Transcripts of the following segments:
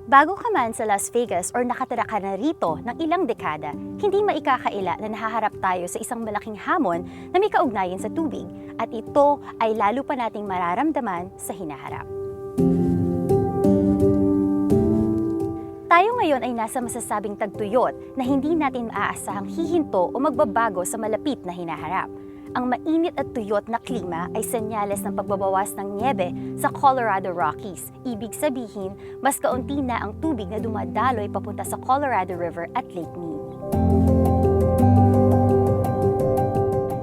Bago ka man sa Las Vegas or nakatira ka na rito ng ilang dekada, hindi maikakaila na nahaharap tayo sa isang malaking hamon na may kaugnayan sa tubig at ito ay lalo pa nating mararamdaman sa hinaharap. Tayo ngayon ay nasa masasabing tagtuyot na hindi natin maaasahang hihinto o magbabago sa malapit na hinaharap. Ang mainit at tuyot na klima ay senyales ng pagbabawas ng niebe sa Colorado Rockies. Ibig sabihin, mas kaunti na ang tubig na dumadaloy papunta sa Colorado River at Lake Mead.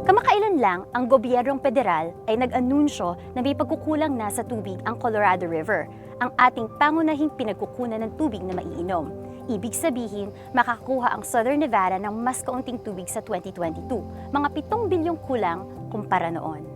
Kamakailan lang, ang gobyernong federal ay nag-anunsyo na may pagkukulang na sa tubig ang Colorado River, ang ating pangunahing pinagkukunan ng tubig na maiinom. Ibig sabihin, makakuha ang Southern Nevada ng mas kaunting tubig sa 2022, mga 7 bilyong kulang kumpara noon.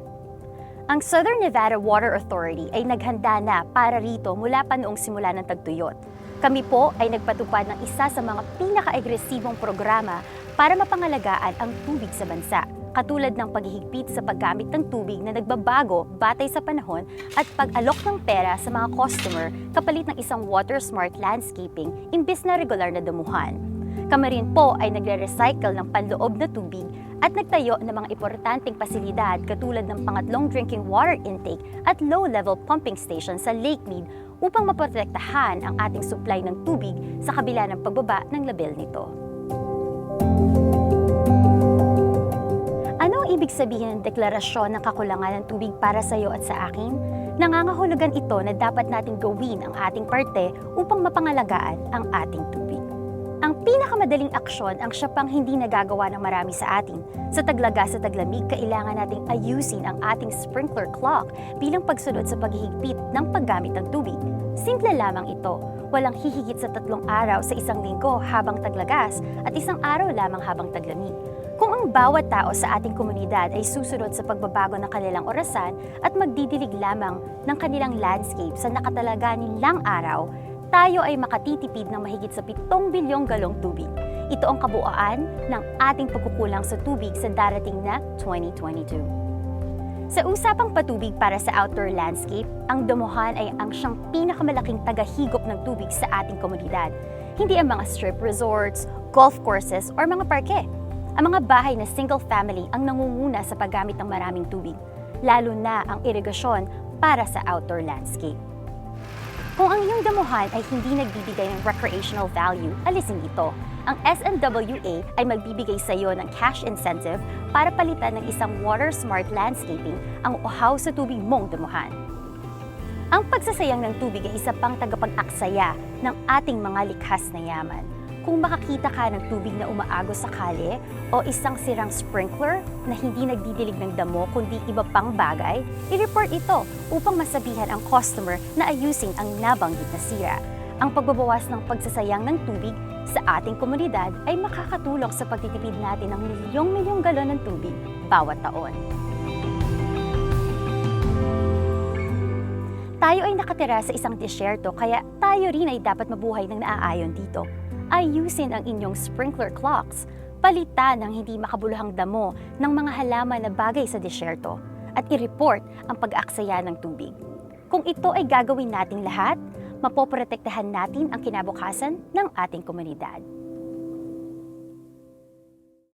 Ang Southern Nevada Water Authority ay naghanda na para rito mula pa noong simula ng tagtuyot. Kami po ay nagpatupad ng isa sa mga pinaka-agresibong programa para mapangalagaan ang tubig sa bansa, katulad ng paghihigpit sa paggamit ng tubig na nagbabago batay sa panahon at pag-alok ng pera sa mga customer kapalit ng isang water-smart landscaping imbes na regular na damuhan. Kami rin po ay nagre-recycle ng panloob na tubig at nagtayo ng mga importanteng pasilidad katulad ng pangatlong drinking water intake at low-level pumping station sa Lake Mead upang maprotektahan ang ating supply ng tubig sa kabila ng pagbaba ng level nito. Ano ang ibig sabihin ng deklarasyon ng kakulangan ng tubig para sa iyo at sa akin? Nangangahulugan ito na dapat nating gawin ang ating parte upang mapangalagaan ang ating tubig. Ang pinakamadaling aksyon ang siya pang hindi nagagawa ng marami sa atin. Sa taglaga sa taglamig, kailangan nating ayusin ang ating sprinkler clock bilang pagsunod sa paghihigpit ng paggamit ng tubig. Simple lamang ito. Walang hihigit sa 3 araw sa isang linggo habang taglagas at 1 araw lamang habang taglamig. Kung ang bawat tao sa ating komunidad ay susunod sa pagbabago ng kanilang orasan at magdidilig lamang ng kanilang landscape sa nakatalaga nilang araw, tayo ay makatitipid ng mahigit sa 7 bilyong galong tubig. Ito ang kabuuan ng ating pagkukulang sa tubig sa darating na 2022. Sa usapang patubig para sa outdoor landscape, ang damuhan ay ang siyang pinakamalaking tagahigop ng tubig sa ating komunidad. Hindi ang mga strip resorts, golf courses, or mga parke. Ang mga bahay na single family ang nangunguna sa paggamit ng maraming tubig, lalo na ang irigasyon para sa outdoor landscape. Kung ang iyong damuhan ay hindi nagbibigay ng recreational value, alisin ito. Ang SMWA ay magbibigay sa iyo ng cash incentive para palitan ng isang water-smart landscaping ang uhaw sa tubig mong damuhan. Ang pagsasayang ng tubig ay isa pang tagapag-aksaya ng ating mga likhas na yaman. Kung makakita ka ng tubig na umaagos sa kalye o isang sirang sprinkler na hindi nagdidilig ng damo kundi iba pang bagay, i-report ito upang masabihan ang customer na ayusin ang nabanggit na sira. Ang pagbabawas ng pagsasayang ng tubig sa ating komunidad ay makakatulong sa pagtitipid natin ng milyong-milyong galon ng tubig bawat taon. Tayo ay nakatira sa isang disyerto kaya tayo rin ay dapat mabuhay ng naaayon dito. Ayusin ang inyong sprinkler clocks, palitan ng hindi makabuluhang damo ng mga halaman na bagay sa disyerto, at i-report ang pag-aksaya ng tubig. Kung ito ay gagawin nating lahat, mapoprotektahan natin ang kinabukasan ng ating komunidad.